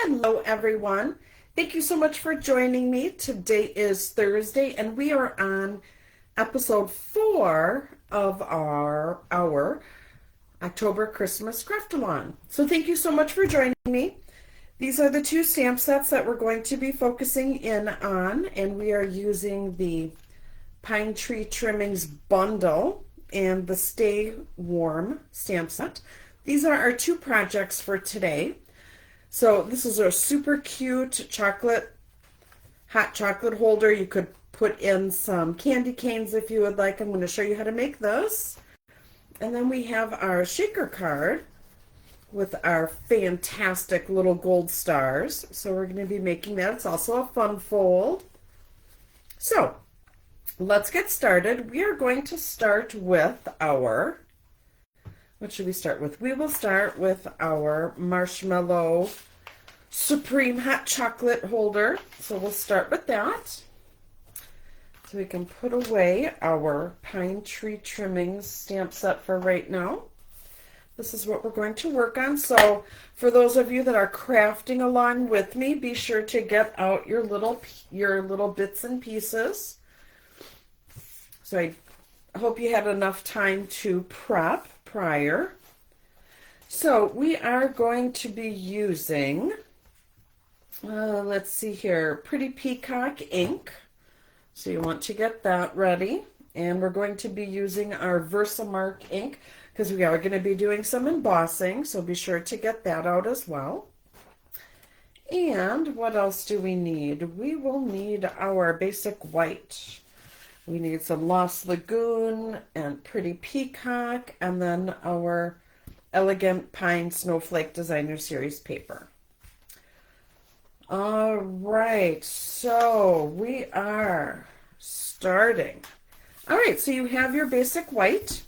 Hello, everyone. Thank you so much for joining me. Today is Thursday, and we are on episode 4 of our October Christmas Craft-A-Lon. So thank you so much for joining me. These are the two stamp sets that we're going to be focusing in on, and we are using the Pine Tree Trimmings Bundle and the Stay Warm stamp set. These are our two projects for today. So this is a super cute hot chocolate holder. You could put in some candy canes if you would like. I'm going to show you how to make this. And then we have our shaker card with our fantastic little gold stars. So we're going to be making that. It's also a fun fold. So let's get started. We are going to start with what should we start with? We will start with our Marshmallow Supreme Hot Chocolate holder. So we'll start with that. So we can put away our Pine Tree Trimmings stamp set for right now. This is what we're going to work on. So for those of you that are crafting along with me, be sure to get out your little bits and pieces. So I hope you had enough time to prep prior. So we are going to be using, let's see here, Pretty Peacock ink. So you want to get that ready. And we're going to be using our Versamark ink because we are going to be doing some embossing. So be sure to get that out as well. And what else do we need? We will need our basic white. We need some Lost Lagoon and Pretty Peacock, and then our Elegant Pine Snowflake Designer Series paper. All right, so we are starting. All right, so you have your basic white,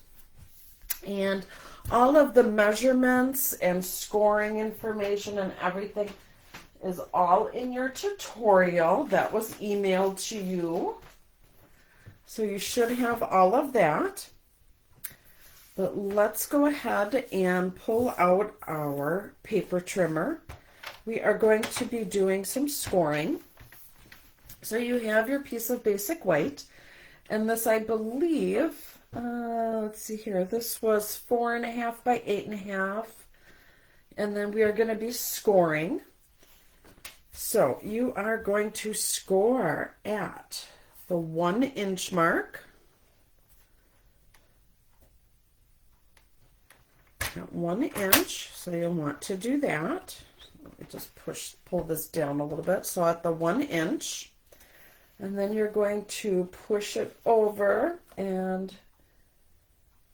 and all of the measurements and scoring information and everything is all in your tutorial that was emailed to you. So you should have all of that. But let's go ahead and pull out our paper trimmer. We are going to be doing some scoring. So you have your piece of basic white. And this, I believe, let's see here, this was 4.5 by 8.5. And then we are going to be scoring. So you are going to score at the 1 inch mark, at 1 inch, so you'll want to do that. Let me just pull this down a little bit. So at the 1 inch, and then you're going to push it over, and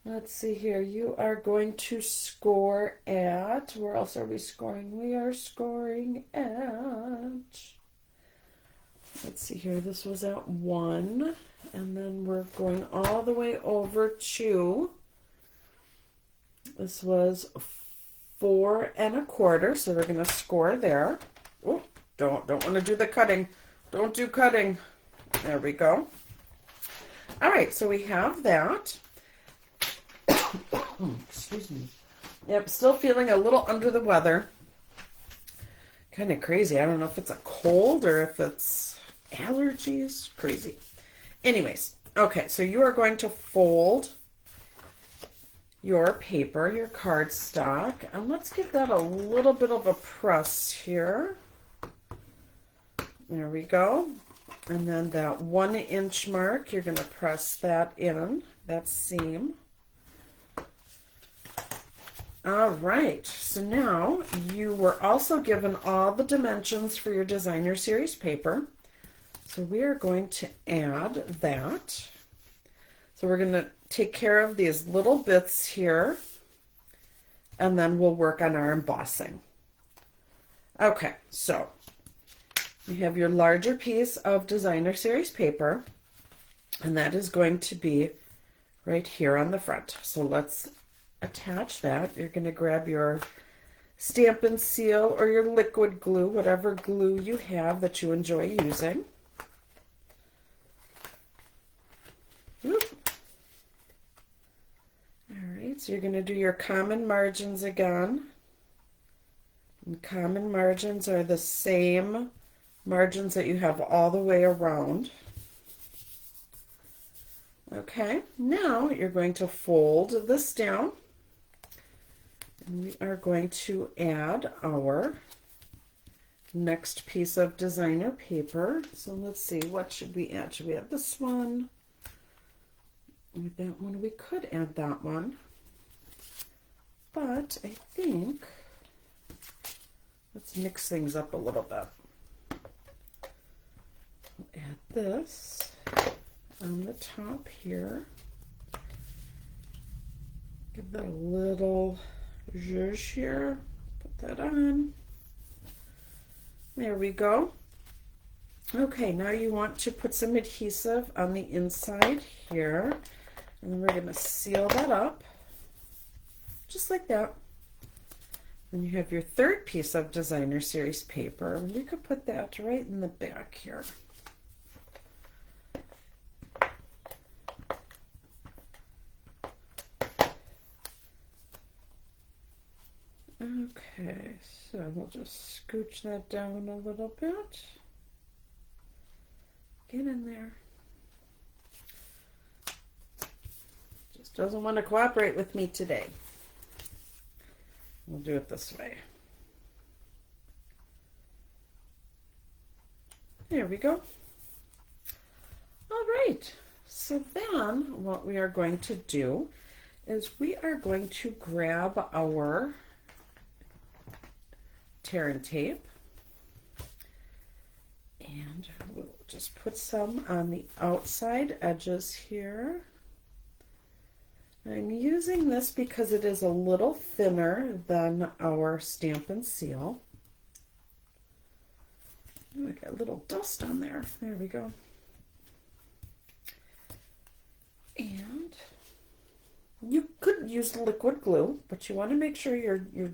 let's see here, you are going to score at, where else are we scoring? We are scoring at, let's see here, this was at 1, and then we're going all the way over to, this was 4.25, so we're going to score there. Oh, don't want to do the cutting. Don't do cutting. There we go. All right, so we have that. Excuse me. Yep, still feeling a little under the weather. Kind of crazy. I don't know if it's a cold or if it's allergies. Crazy. Anyways, okay, so you are going to fold your paper, your cardstock, and let's give that a little bit of a press here. There we go. And then that 1 inch mark, you're going to press that in, that seam. All right, so now you were also given all the dimensions for your Designer Series paper. So we are going to add that. So we're going to take care of these little bits here, and then we'll work on our embossing. Okay, so you have your larger piece of Designer Series paper, and that is going to be right here on the front. So let's attach that. You're going to grab your Stampin' Seal or your liquid glue, whatever glue you have that you enjoy using. All right, so you're going to do your common margins again. And common margins are the same margins that you have all the way around. Okay, now you're going to fold this down, and we are going to add our next piece of designer paper. So let's see, what should we add? Should we add this one? With that one, we could add that one. But I think, let's mix things up a little bit. We'll add this on the top here. Give that a little zhuzh here. Put that on. There we go. Okay, now you want to put some adhesive on the inside here. And then we're going to seal that up. Just like that. Then you have your third piece of designer series paper. We could put that right in the back here. Okay, so we'll just scooch that down a little bit. Get in there. Just doesn't want to cooperate with me today. We'll do it this way. There we go. All right, so then what we are going to do is we are going to grab our tear and tape, and we'll just put some on the outside edges here. I'm using this because it is a little thinner than our Stamp and Seal. Ooh, I got a little dust on there. There we go. And you could use liquid glue, but you want to make sure you're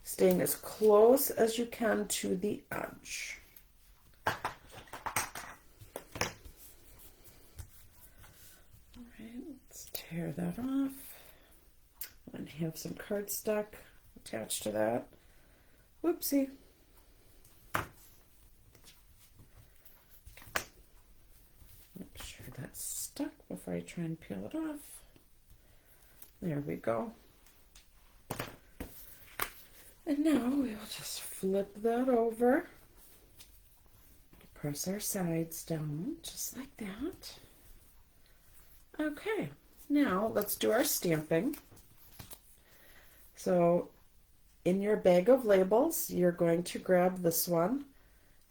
staying as close as you can to the edge. All right, let's tear that off and have some cardstock attached to that. Whoopsie. Make sure that's stuck before I try and peel it off. There we go. And now we'll just flip that over. Press our sides down just like that. Okay, now let's do our stamping. So in your bag of labels, you're going to grab this one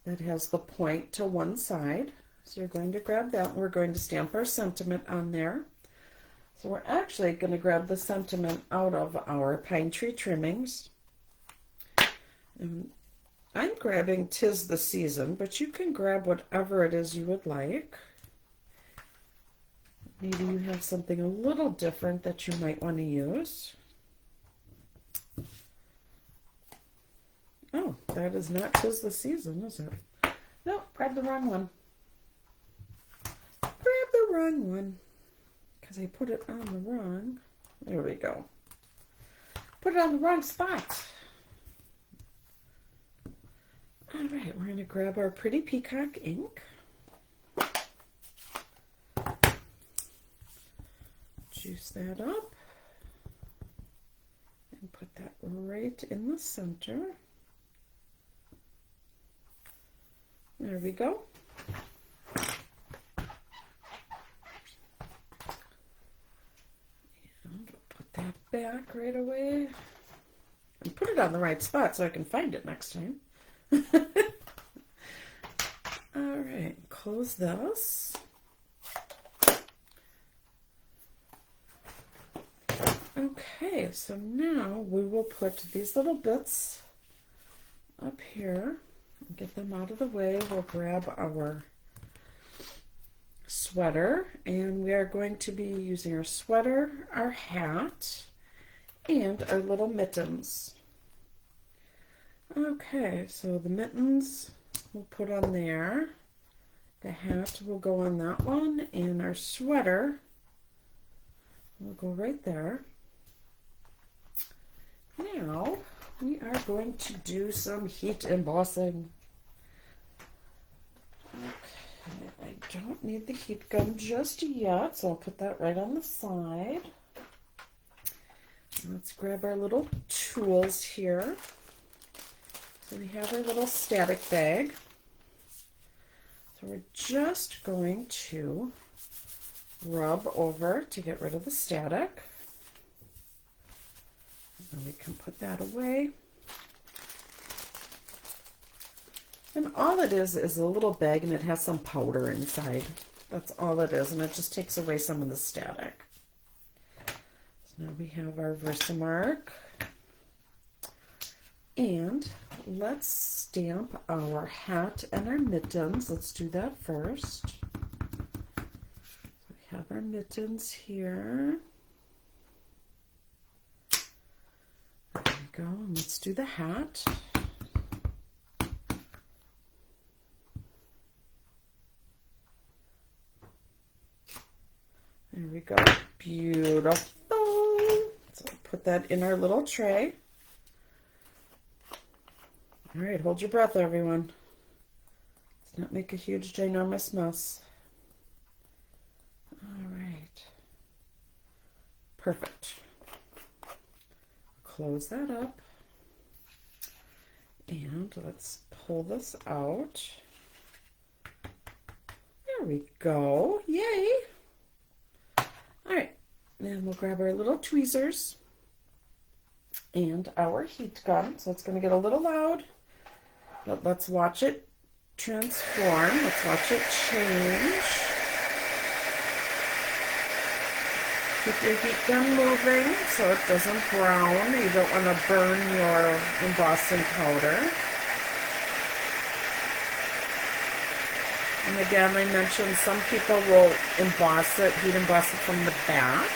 that has the point to one side. So you're going to grab that, and we're going to stamp our sentiment on there. So we're actually going to grab the sentiment out of our pine tree trimmings. And I'm grabbing 'Tis the Season, but you can grab whatever it is you would like. Maybe you have something a little different that you might want to use. Oh, that is not 'Tis the Season, is it? No, grab the wrong one. Grab the wrong one. Because I put it on the wrong. There we go. Put it on the wrong spot. All right, we're going to grab our Pretty Peacock ink. Juice that up. And put that right in the center. There we go. And we'll put that back right away. And put it on the right spot so I can find it next time. All right, close this. Okay, so now we will put these little bits up here and get them out of the way. We'll grab our sweater, and we are going to be using our sweater, our hat, and our little mittens. Okay, so the mittens we'll put on there. The hat will go on that one, and our sweater will go right there. Now we are going to do some heat embossing. Okay, I don't need the heat gun just yet, so I'll put that right on the side. Let's grab our little tools here. So we have our little static bag. So we're just going to rub over to get rid of the static. And we can put that away. And all it is a little bag, and it has some powder inside. That's all it is, and it just takes away some of the static. So now we have our Versamark. And let's stamp our hat and our mittens. Let's do that first. We have our mittens here. There we go. And let's do the hat. There we go. Beautiful. So put that in our little tray. All right, hold your breath, everyone. Let's not make a huge, ginormous mess. All right. Perfect. Close that up. And let's pull this out. There we go. Yay. All right, then we'll grab our little tweezers and our heat gun. So it's going to get a little loud, but let's watch it transform. Let's watch it change. Keep your heat gun moving so it doesn't brown. You don't want to burn your embossing powder. And again, I mentioned some people will emboss it, heat emboss it from the back.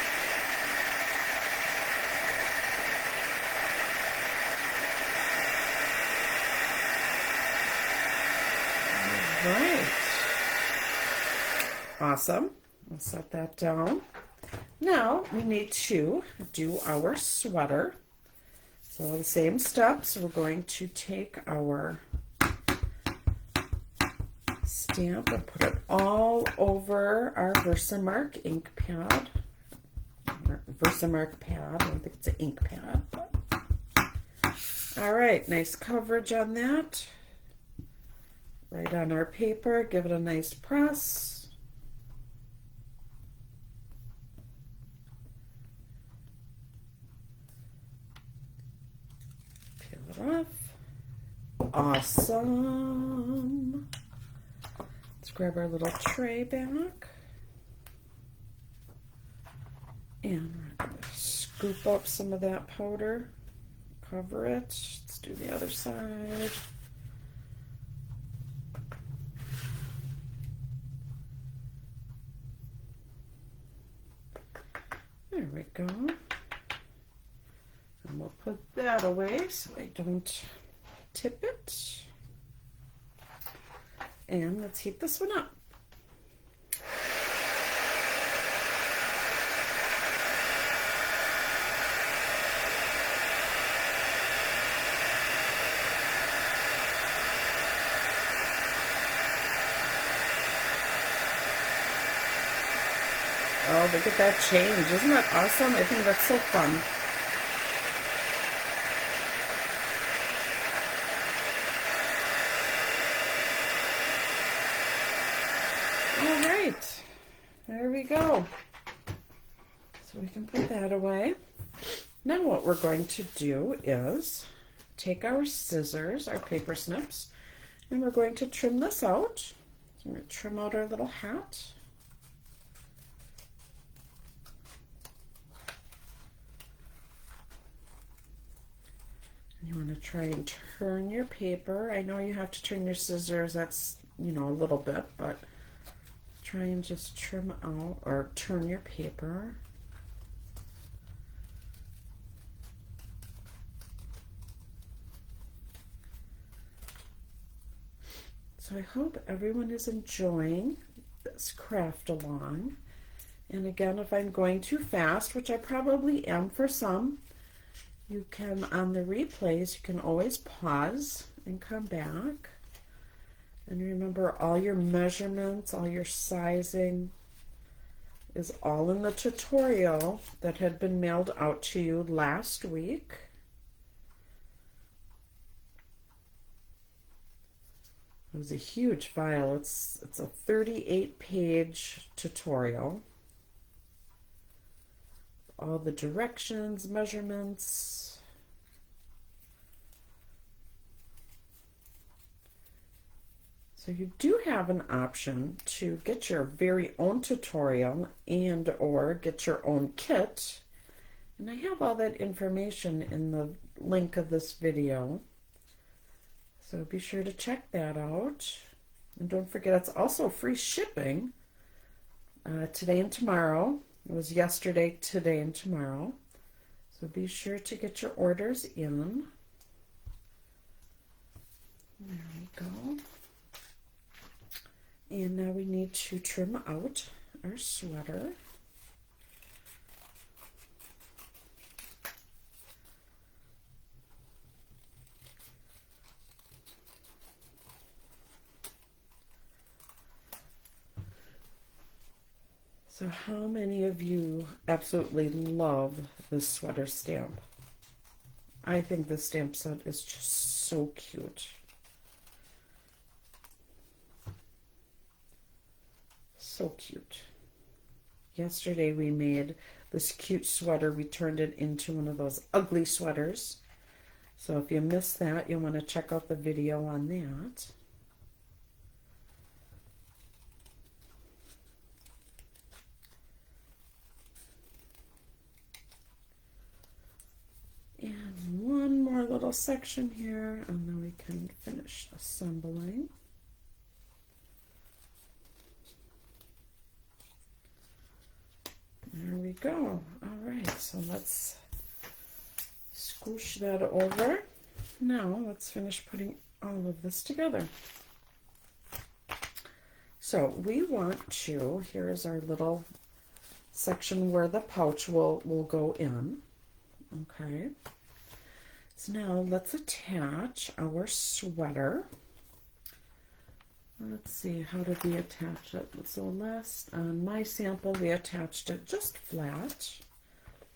All right. Awesome. I'll set that down. Now we need to do our sweater. So the same steps, we're going to take our stamp and put it all over our Versamark ink pad. Versamark pad, I don't think it's an ink pad. But. All right, nice coverage on that. Right on our paper, give it a nice press. Peel it off. Awesome. Let's grab our little tray back. And we're going to scoop up some of that powder. Cover it. Let's do the other side. There we go. And we'll put that away so I don't tip it. And let's heat this one up. Oh, look at that change. Isn't that awesome? I think that's so fun. All right. There we go. So we can put that away. Now what we're going to do is take our scissors, our paper snips, and we're going to trim this out. So we're going to trim out our little hat. You want to try and turn your paper. I know you have to turn your scissors, that's, you know, a little bit, but try and just trim out or turn your paper. So I hope everyone is enjoying this craft along. And again, if I'm going too fast, which I probably am for some, You can, on the replays, you can always pause and come back. And remember, all your measurements, all your sizing is all in the tutorial that had been mailed out to you last week. It was a huge file. It's a 38-page tutorial. All the directions, measurements. So you do have an option to get your very own tutorial and or get your own kit. And I have all that information in the link of this video. So be sure to check that out. And don't forget, it's also free shipping today and tomorrow. It was yesterday, today, and tomorrow. So be sure to get your orders in. There we go. And now we need to trim out our sweater. So how many of you absolutely love this sweater stamp? I think this stamp set is just so cute. So cute. Yesterday we made this cute sweater. We turned it into one of those ugly sweaters. So if you missed that, you'll want to check out the video on that. And one more little section here, and then we can finish assembling. There we go. All right, so let's squish that over. Now let's finish putting all of this together. So we want to, here's our little section where the pouch will go in. Okay, so now let's attach our sweater. Let's see, how did we attach it? So last, on my sample, we attached it just flat,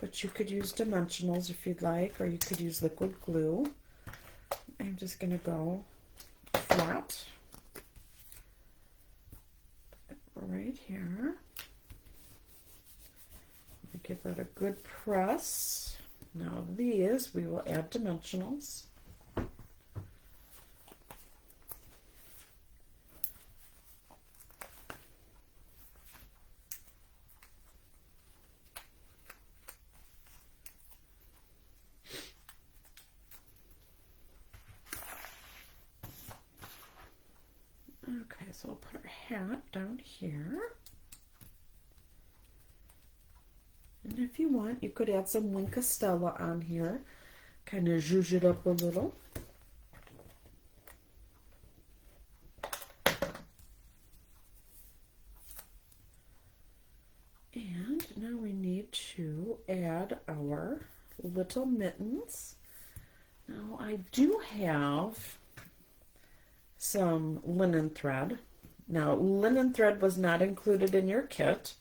but you could use dimensionals if you'd like, or you could use liquid glue. I'm just going to go flat right here. Give that a good press. Now these, we will add dimensionals. Okay, so we'll put our hat down here. And if you want, you could add some Wink Stella on here, kind of zhuzh it up a little. And now we need to add our little mittens. Now I do have some linen thread. Now linen thread was not included in your kit.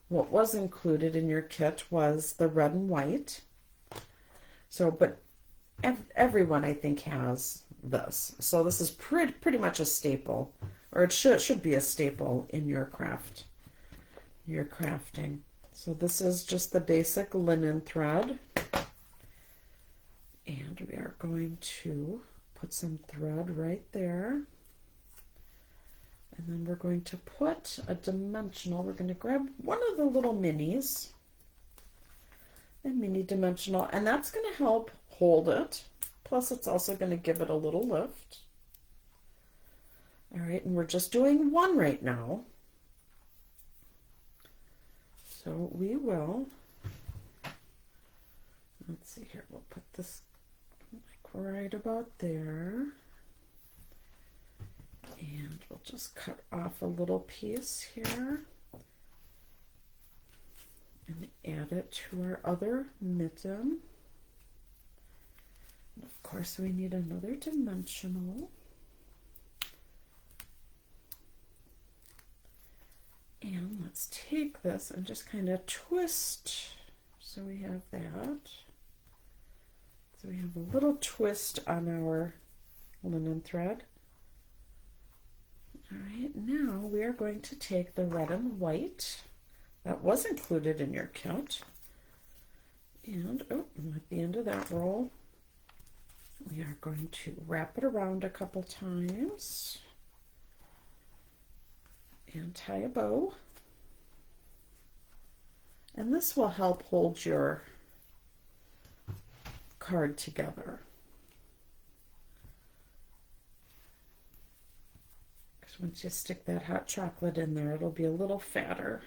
What was included in your kit was the red and white. So, but everyone I think has this. So this is pretty much a staple, or it should be a staple in your craft, your crafting. So this is just the basic linen thread. And we are going to put some thread right there. And then we're going to put a dimensional. We're going to grab one of the little minis, a mini dimensional, and that's going to help hold it. Plus, it's also going to give it a little lift. All right, and we're just doing one right now. So we will, let's see here, we'll put this like right about there. And we'll just cut off a little piece here and add it to our other mitten. Of course, we need another dimensional. And let's take this and just kind of twist. So we have that. So we have a little twist on our linen thread. All right, now we are going to take the red and white that was included in your kit. And at the end of that roll, we are going to wrap it around a couple times and tie a bow. And this will help hold your card together. Because once you stick that hot chocolate in there, it'll be a little fatter.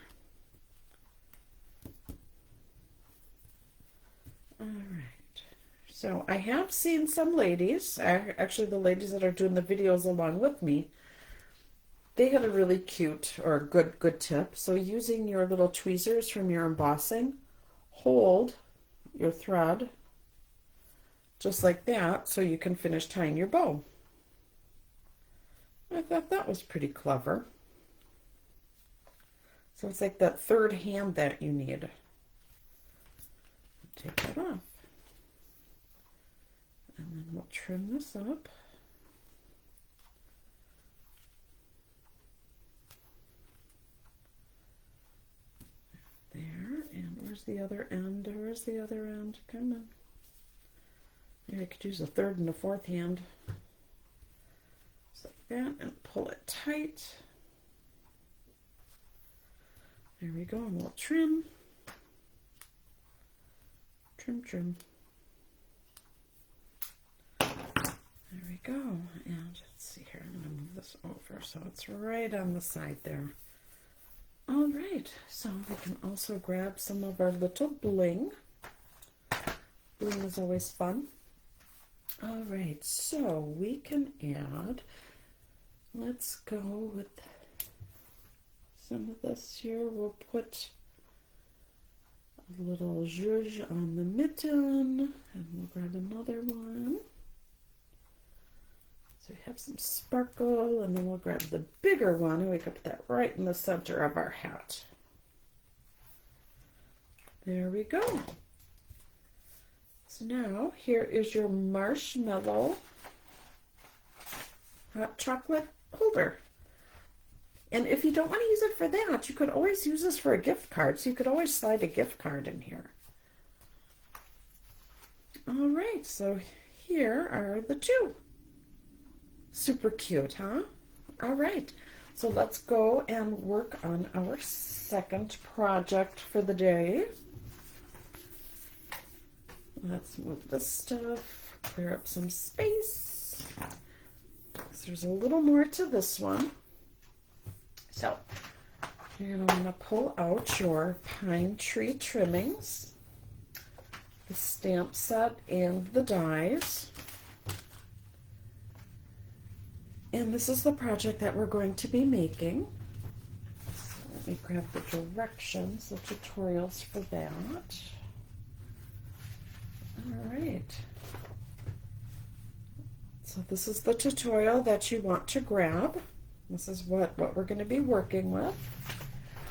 All right. So I have seen some ladies, actually the ladies that are doing the videos along with me, they had a really cute or good tip. So using your little tweezers from your embossing, hold your thread just like that so you can finish tying your bow. I thought that was pretty clever. So it's like that third hand that you need. Take that off. And then we'll trim this up. There, and where's the other end? Where's the other end? Come on. Maybe I could use a third and a fourth hand. Just like that, and pull it tight. There we go, and we'll trim. Trim. There we go, and let's see here, I'm going to move this over so it's right on the side there. All right, so we can also grab some of our little bling. Bling is always fun. All right, so we can add, let's go with some of this here. We'll put a little zhuzh on the mitten, and we'll grab another one. So we have some sparkle, and then we'll grab the bigger one, and we can put that right in the center of our hat. There we go. So now, here is your marshmallow hot chocolate holder. And if you don't want to use it for that, you could always use this for a gift card. So you could always slide a gift card in here. All right, so here are the two. Super cute, huh? All right, so let's go and work on our second project for the day. Let's move this stuff, clear up some space. So there's a little more to this one. So you're going to want to pull out your pine tree trimmings, the stamp set, and the dies. And this is the project that we're going to be making. So let me grab the directions, the tutorials for that. All right. So this is the tutorial that you want to grab. This is what we're going to be working with.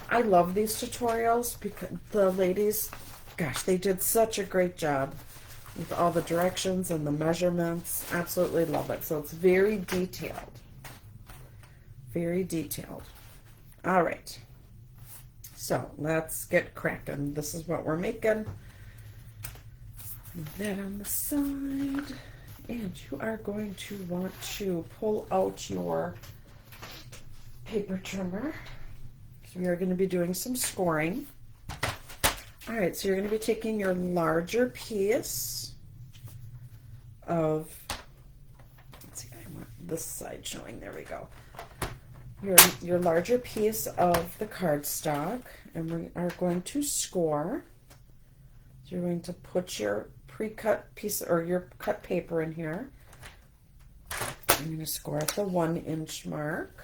I love these tutorials because the ladies, gosh, they did such a great job with all the directions and the measurements. Absolutely love it. So it's very detailed. Very detailed. All right. So let's get cracking. This is what we're making. Move that on the side. And you are going to want to pull out your paper trimmer. So we are going to be doing some scoring. All right, so you're going to be taking your larger piece of, let's see, I want this side showing, there we go. Your larger piece of the cardstock, and we are going to score. So you're going to put your pre-cut piece or your cut paper in here. I'm going to score at the 1 inch mark.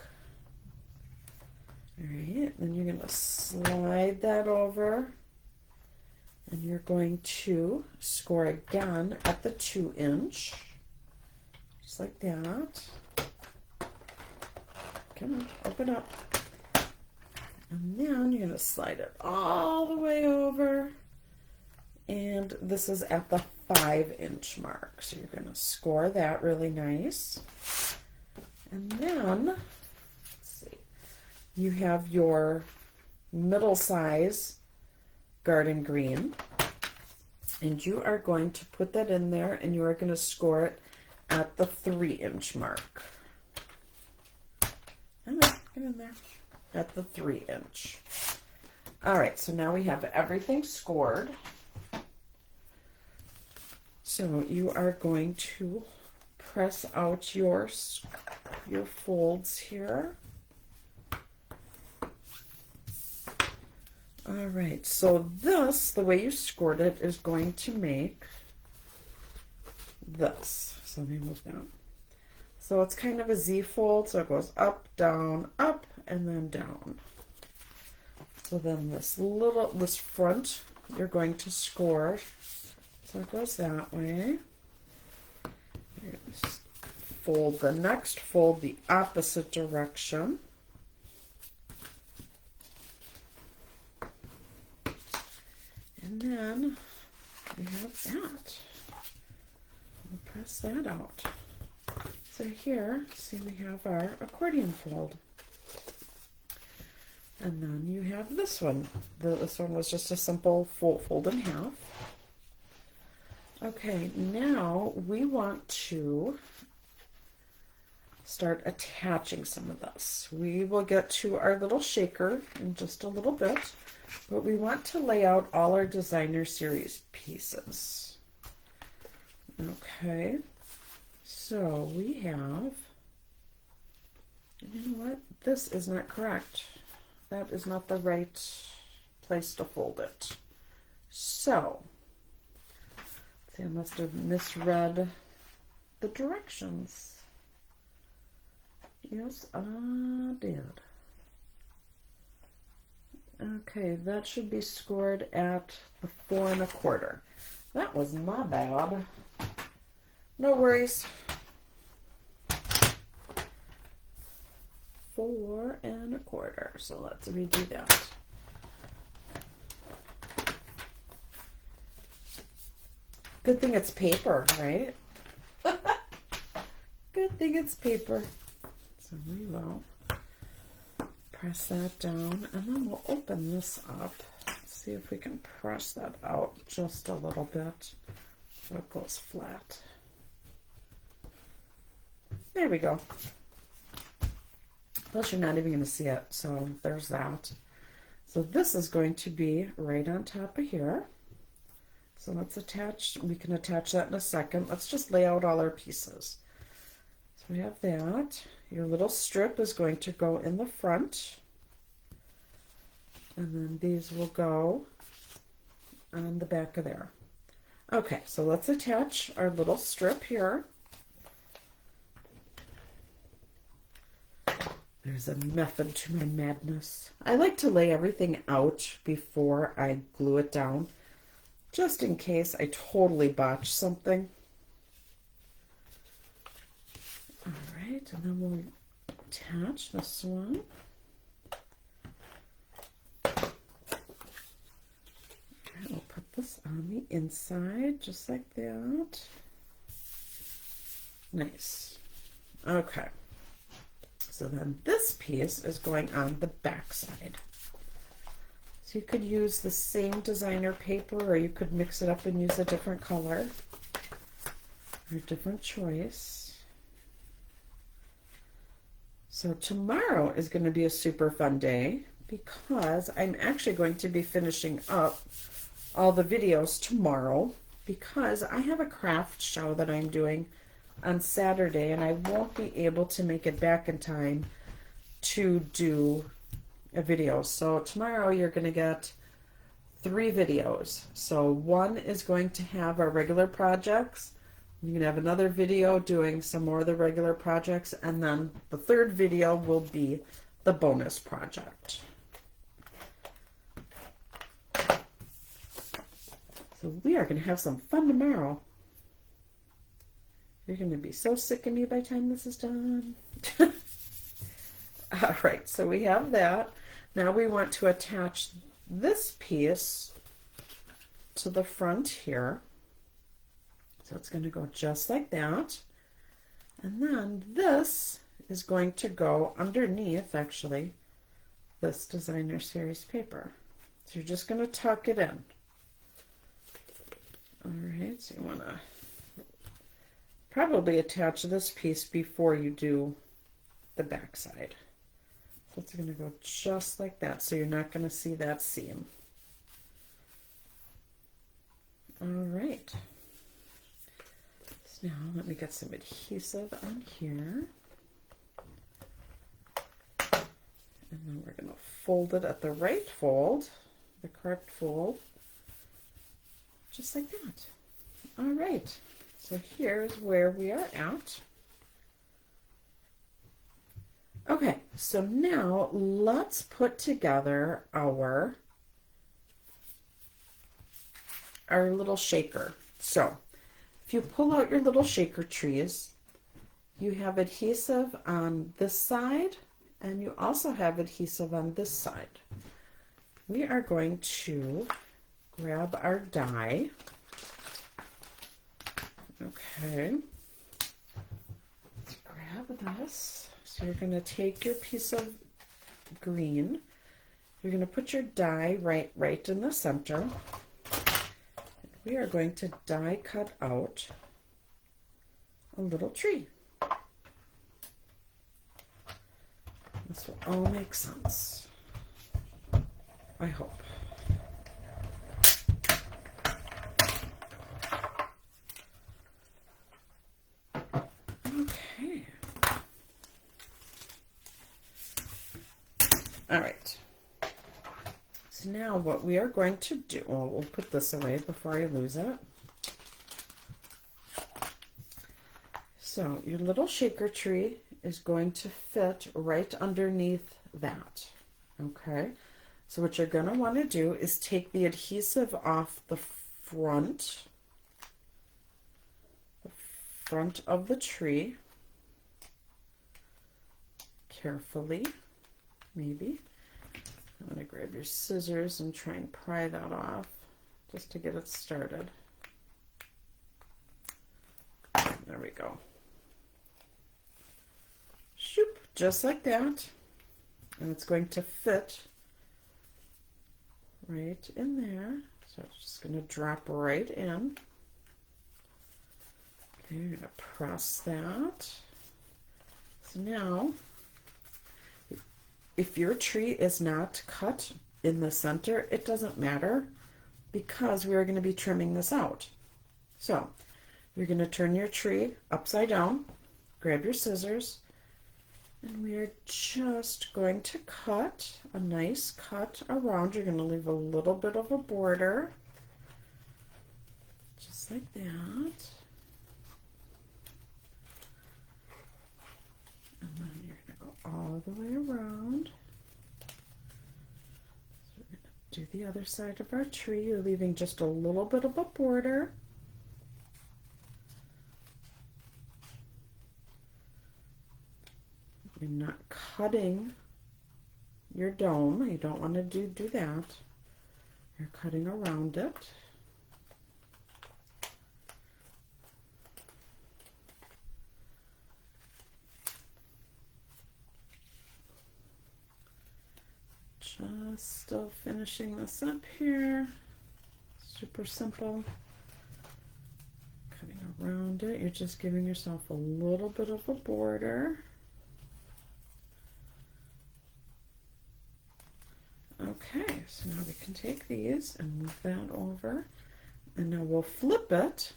All right, then you're going to slide that over And you're going to score again at the 2-inch, just like that. Come on, open up. And then you're going to slide it all the way over. And this is at the 5-inch mark. So you're going to score that really nice. And then, let's see, you have your middle size garden green. And you are going to put that in there and you are going to score it at the 3-inch mark. Get in there. At the 3-inch. All right, so now we have everything scored. So you are going to press out your folds here. All right, so this, the way you scored it, is going to make this. So let me move down. So it's kind of a Z fold, so it goes up, and then down. So then this front, you're going to score. So it goes that way. You're going to fold the next fold the opposite direction. And then we have that. We'll press that out. So here, see, we have our accordion fold. And then you have this one. This one was just a simple fold in half. Okay, now we want to start attaching some of this. We will get to our little shaker in just a little bit, but we want to lay out all our designer series pieces. Okay, so we have, you know what, this is not correct. That is not the right place to fold it. So, see, I must have misread the directions. Yes, I did. Okay, that should be scored at the 4 1/4. That was my bad. No worries. 4 1/4. So let's redo that. Good thing it's paper, right? Good thing it's paper. So we will press that down and then we'll open this up. See if we can press that out just a little bit so it goes flat. There we go. Plus you're not even going to see it, so there's that. So this is going to be right on top of here. So let's attach, we can attach that in a second. Let's just lay out all our pieces. So we have that. Your little strip is going to go in the front. And then these will go on the back of there. Okay, so let's attach our little strip here. There's a method to my madness. I like to lay everything out before I glue it down, just in case I totally botch something. All right, and then we'll attach this one. We'll put this on the inside, just like that. Nice. Okay. So then this piece is going on the back side. So you could use the same designer paper, or you could mix it up and use a different color, or a different choice. So tomorrow is going to be a super fun day because I'm actually going to be finishing up all the videos tomorrow because I have a craft show that I'm doing on Saturday and I won't be able to make it back in time to do a video. So tomorrow you're going to get 3 videos. So one is going to have our regular projects. You're going to have another video doing some more of the regular projects, and then the third video will be the bonus project. So we are going to have some fun tomorrow. You're going to be so sick of me by the time this is done. All right, so we have that. Now we want to attach this piece to the front here. So it's going to go just like that. And then this is going to go underneath, actually, this Designer Series paper. So you're just going to tuck it in. All right, so you want to probably attach this piece before you do the back side. So it's going to go just like that, so you're not going to see that seam. All right. So now let me get some adhesive on here. And then we're going to fold it at the right fold, the correct fold, just like that. All right. So here's where we are at. Okay, so now let's put together our little shaker. So if you pull out your little shaker trees, you have adhesive on this side and you also have adhesive on this side. We are going to grab our die. Okay, let's grab this. So you're going to take your piece of green, you're going to put your die right in the center. We are going to die cut out a little tree. This will all make sense, I hope. Okay. All right. So now what we are going to do, well, we'll put this away before I lose it. So your little shaker tree is going to fit right underneath that. Okay. So what you're going to want to do is take the adhesive off the front of the tree, carefully, maybe. I'm going to grab your scissors and try and pry that off just to get it started. There we go. Shoop, just like that. And it's going to fit right in there. So it's just going to drop right in. You're going to press that. So now, if your tree is not cut in the center, it doesn't matter because we are going to be trimming this out. So you're going to turn your tree upside down, grab your scissors, and we are just going to cut a nice cut around. You're going to leave a little bit of a border, just like that. And then you're going to go all the way around. So we're going to do the other side of our tree. You're leaving just a little bit of a border. You're not cutting your dome. You don't want to do that. You're cutting around it. Just still finishing this up here. Super simple. Cutting around it. You're just giving yourself a little bit of a border. Okay, so now we can take these and move that over. And now we'll flip it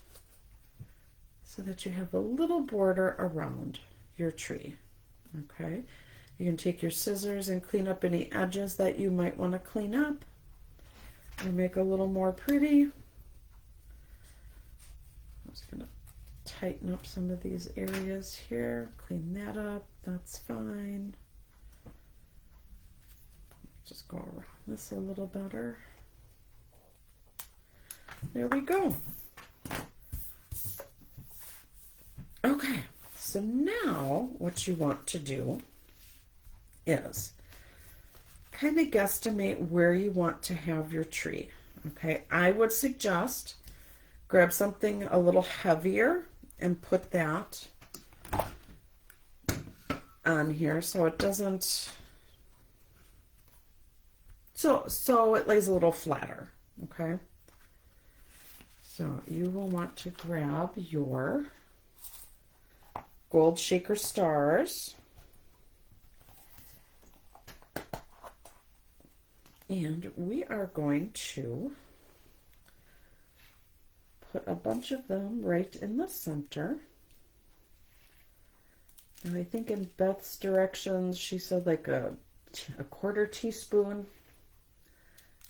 so that you have a little border around your tree. Okay. You can take your scissors and clean up any edges that you might want to clean up or make a little more pretty. I'm just going to tighten up some of these areas here, clean that up, that's fine. Just go around this a little better. There we go. Okay, so now what you want to do is kind of guesstimate where you want to have your tree. Okay, I would suggest grab something a little heavier and put that on here so it doesn't, so it lays a little flatter. Okay, so you will want to grab your gold shaker stars, and we are going to put a bunch of them right in the center. And I think in Beth's directions, she said like a quarter teaspoon.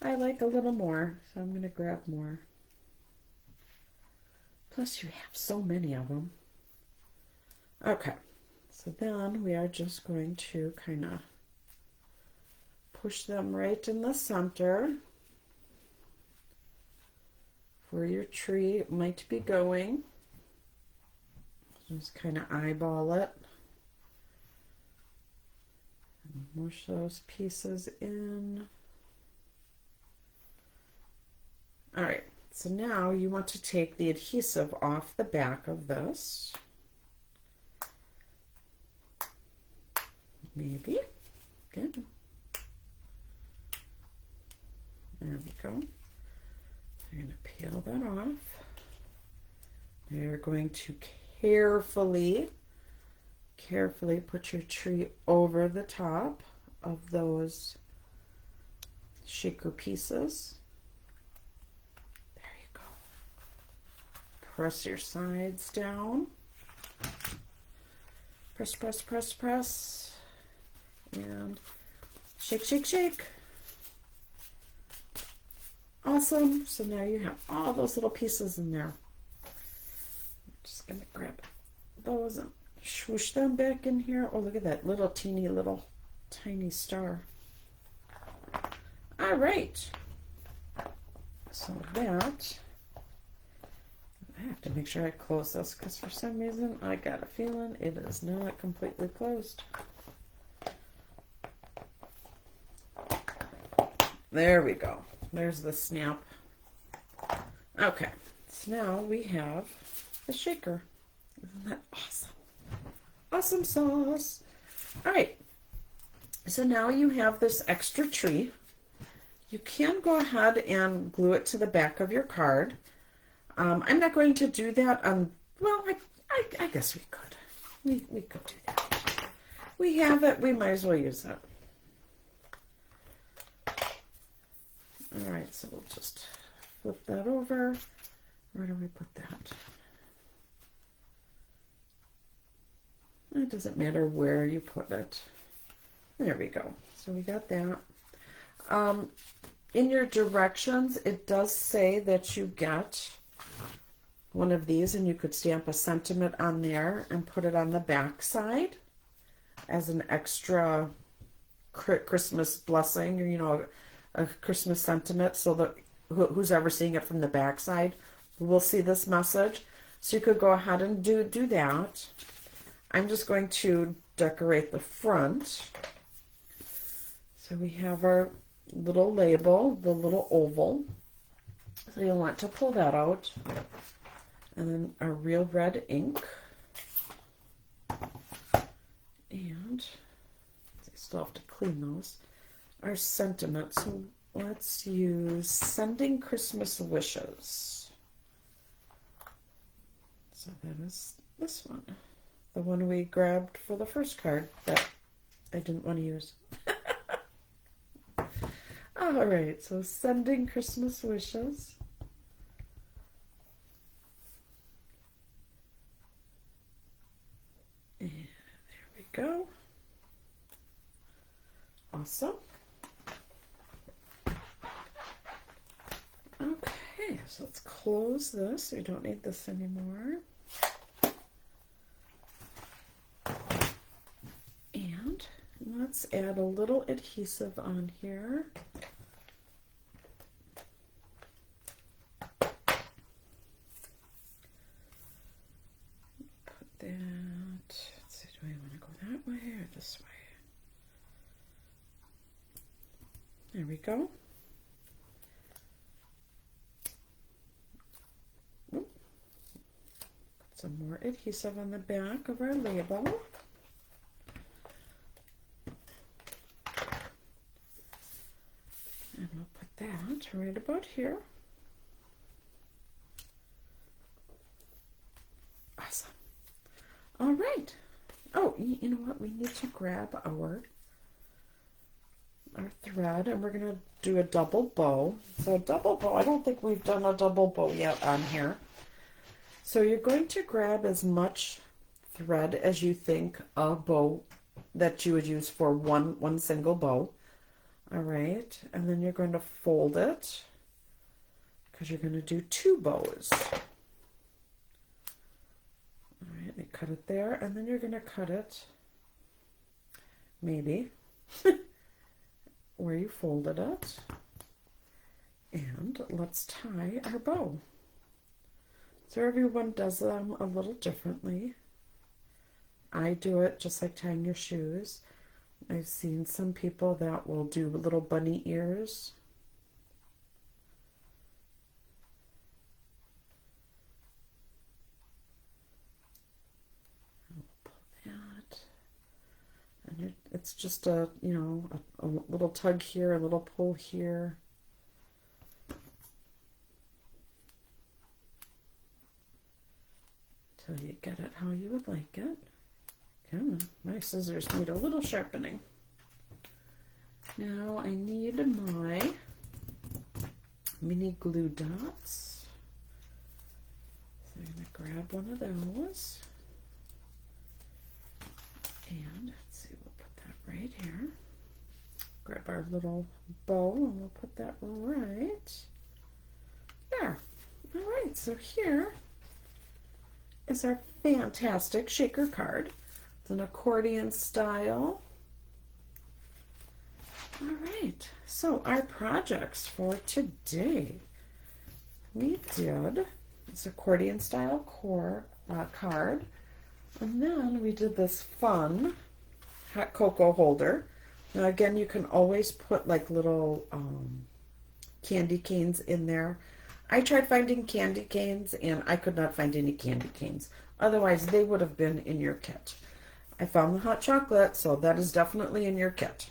I like a little more, so I'm going to grab more. Plus you have so many of them. Okay, so then we are just going to kind of push them right in the center where your tree might be going. Just kind of eyeball it. And mush those pieces in. All right, so now you want to take the adhesive off the back of this. Maybe. Good. There we go. You're going to peel that off. You're going to carefully put your tree over the top of those shaker pieces. There you go. Press your sides down. Press, press, press, press. And shake, shake, shake. Awesome. So now you have all those little pieces in there. I'm just going to grab those and swoosh them back in here. Oh, look at that little tiny star. All right. So that, I have to make sure I close this because for some reason I got a feeling it is not completely closed. There we go. There's the snap. Okay, so now we have the shaker. Isn't that awesome? Awesome sauce. All right, so now you have this extra tree. You can go ahead and glue it to the back of your card. I'm not going to do that. Well, I guess we could. We could do that. We have it. We might as well use it. All right, so we'll just flip that over. Where do we put that? It doesn't matter where you put it. There we go. So we got that. In your directions, it does say that you get one of these, and you could stamp a sentiment on there and put it on the back side as an extra Christmas blessing, or, you know, a Christmas sentiment, so that who's ever seeing it from the back side will see this message. So you could go ahead and do that. I'm just going to decorate the front. So we have our little label, the little oval. So you'll want to pull that out. And then our real red ink. And I still have to clean those. Our sentiment. So let's use Sending Christmas Wishes. So that is this one. The one we grabbed for the first card that I didn't want to use. All right, so Sending Christmas Wishes. And there we go. Awesome. Okay, so let's close this. We don't need this anymore. And let's add a little adhesive on here. that. Let's see, do I want to go that way or this way? There we go. Put some more adhesive on the back of our label. And we'll put that right about here. Awesome. All right. Oh, you know what? We need to grab our thread, and we're going to do a double bow. So double bow, I don't think we've done a double bow yet on here. So you're going to grab as much thread as you think a bow that you would use for one single bow. All right, and then you're going to fold it because you're going to do 2 bows. All right, you cut it there, and then you're going to cut it maybe where you folded it. And let's tie our bow. So everyone does them a little differently. I do it just like tying your shoes. I've seen some people that will do little bunny ears. I'll pull that. And it's just a little tug here, a little pull here. Till you get it how you would like it. Come on, my scissors need a little sharpening. Now I need my mini glue dots. So I'm going to grab one of those. And let's see, we'll put that right here. Grab our little bow and we'll put that right there. All right, so here is our fantastic shaker card. It's an accordion style. All right, so our projects for today. We did this accordion style card, and then we did this fun hot cocoa holder. Now again, you can always put like little candy canes in there. I tried finding candy canes and I could not find any candy canes. Otherwise, they would have been in your kit. I found the hot chocolate, so that is definitely in your kit.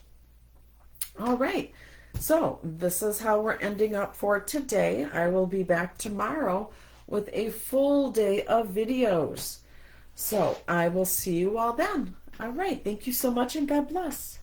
All right, so this is how we're ending up for today. I will be back tomorrow with a full day of videos. So I will see you all then. All right, thank you so much and God bless.